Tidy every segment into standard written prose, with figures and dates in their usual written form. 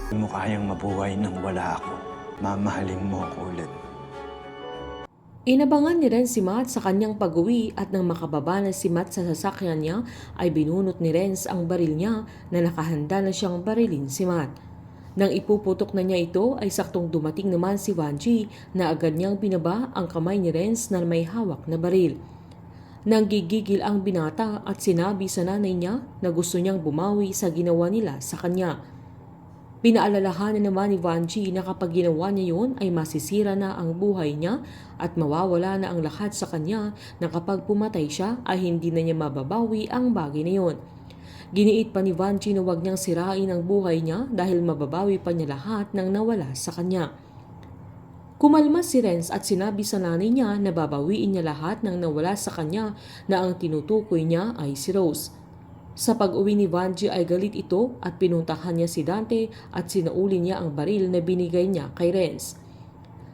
Hindi mo kayang mabuhay nang wala ako. Mamahalin mo ako ulit. Inabangan ni Renz si Matt sa kanyang pag-uwi at nang makababa na si Matt sa sasakyan niya ay binunot ni Renz ang baril niya na nakahanda na siyang barilin si Matt. Nang ipuputok na niya ito ay saktong dumating naman si Vanji na agad niyang binaba ang kamay ni Renz na may hawak na baril. Nanggigigil ang binata at sinabi sa nanay niya na gusto niyang bumawi sa ginawa nila sa kanya. Pinaalalahanan naman ni Vanji na kapag ginawa niya yun ay masisira na ang buhay niya at mawawala na ang lahat sa kanya na kapag pumatay siya ay hindi na niya mababawi ang bagay na yun. Giniit pa ni Vanji na huwag niyang sirain ang buhay niya dahil mababawi pa niya lahat ng nawala sa kanya. Kumalma si Renz at sinabi sa nanay niya na babawiin niya lahat ng nawala sa kanya na ang tinutukoy niya ay si Rose. Sa pag-uwi ni Vanji ay galit ito at pinuntahan niya si Dante at sinauli niya ang baril na binigay niya kay Renz.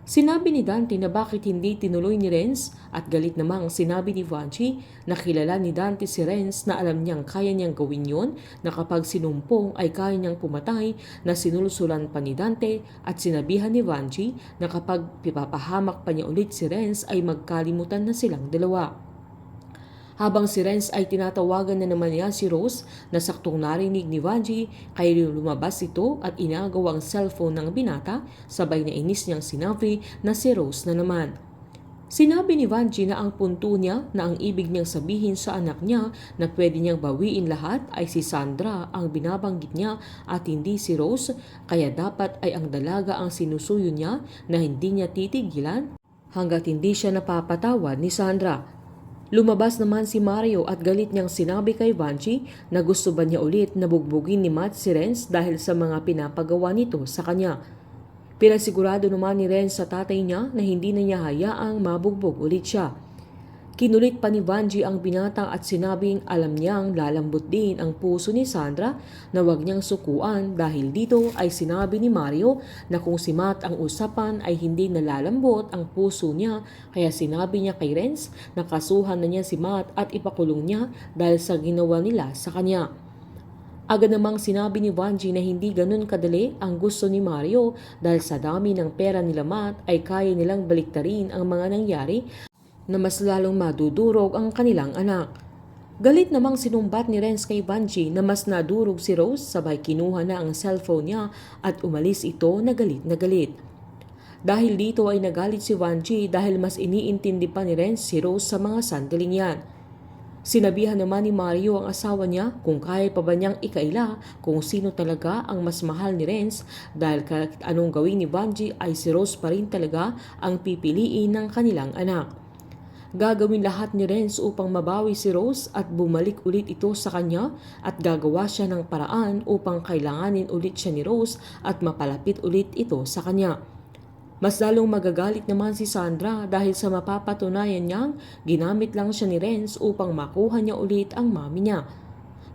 Sinabi ni Dante na bakit hindi tinuloy ni Renz at galit namang sinabi ni Vanji na kilala ni Dante si Renz na alam niyang kaya niyang gawin yon na kapag sinumpong ay kaya niyang pumatay na sinulsulan pa ni Dante at sinabihan ni Vanji na kapag pipapahamak pa niya ulit si Renz ay magkalimutan na silang dalawa. Habang si Renz ay tinatawagan na naman niya si Rose na saktong narinig ni Vanji kaya lumabas ito at inagaw ang cellphone ng binata sabay na inis niyang sinabi na si Rose na naman. Sinabi ni Vanji na ang punto niya na ang ibig niyang sabihin sa anak niya na pwede niyang bawiin lahat ay si Sandra ang binabanggit niya at hindi si Rose kaya dapat ay ang dalaga ang sinusuyo niya na hindi niya titigilan hanggat hindi siya napapatawad ni Sandra. Lumabas naman si Mario at galit niyang sinabi kay Vanji na gusto ba niya ulit na bugbugin ni Matt si Renz dahil sa mga pinapagawa nito sa kanya. Pinasigurado naman ni Renz sa tatay niya na hindi na niya hayaang mabugbog ulit siya. Kinulit pa ni Vanji ang binata at sinabing alam niyang lalambot din ang puso ni Sandra na huwag niyang sukuan dahil dito ay sinabi ni Mario na kung si Matt ang usapan ay hindi nalalambot ang puso niya kaya sinabi niya kay Renz na kasuhan na niya si Matt at ipakulong niya dahil sa ginawa nila sa kanya. Agad namang sinabi ni Vanji na hindi ganun kadali ang gusto ni Mario dahil sa dami ng pera nila Matt ay kaya nilang baliktarin ang mga nangyari na mas lalong madudurog ang kanilang anak. Galit namang sinumbat ni Renz kay Vanji na mas nadurog si Rose sabay kinuha na ang cellphone niya at umalis ito na galit na galit. Dahil dito ay nagalit si Vanji dahil mas iniintindi pa ni Renz si Rose sa mga sandaling yan. Sinabihan naman ni Mario ang asawa niya kung kaya pa ba niyang ikaila kung sino talaga ang mas mahal ni Renz dahil kahit anong gawin ni Vanji ay si Rose pa rin talaga ang pipiliin ng kanilang anak. Gagawin lahat ni Renz upang mabawi si Rose at bumalik ulit ito sa kanya at gagawa siya ng paraan upang kailanganin ulit siya ni Rose at mapalapit ulit ito sa kanya. Mas lalong magagalit naman si Sandra dahil sa mapapatunayan niyang ginamit lang siya ni Renz upang makuha niya ulit ang mami niya.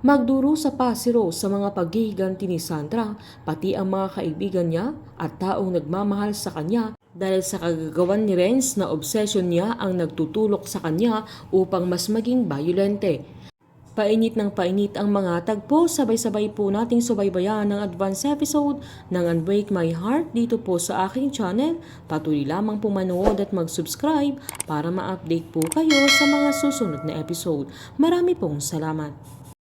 Magdurusa pa si Rose sa mga paghihiganti ni Sandra pati ang mga kaibigan niya at taong nagmamahal sa kanya dahil sa kagagawan ni Renz na obsession niya ang nagtutulok sa kanya upang mas maging bayolente. Painit ng painit ang mga tagpo, sabay-sabay po nating subaybayan ng advance episode ng Unbreak My Heart dito po sa aking channel. Patuloy lamang po manood at mag-subscribe para ma-update po kayo sa mga susunod na episode. Marami pong salamat.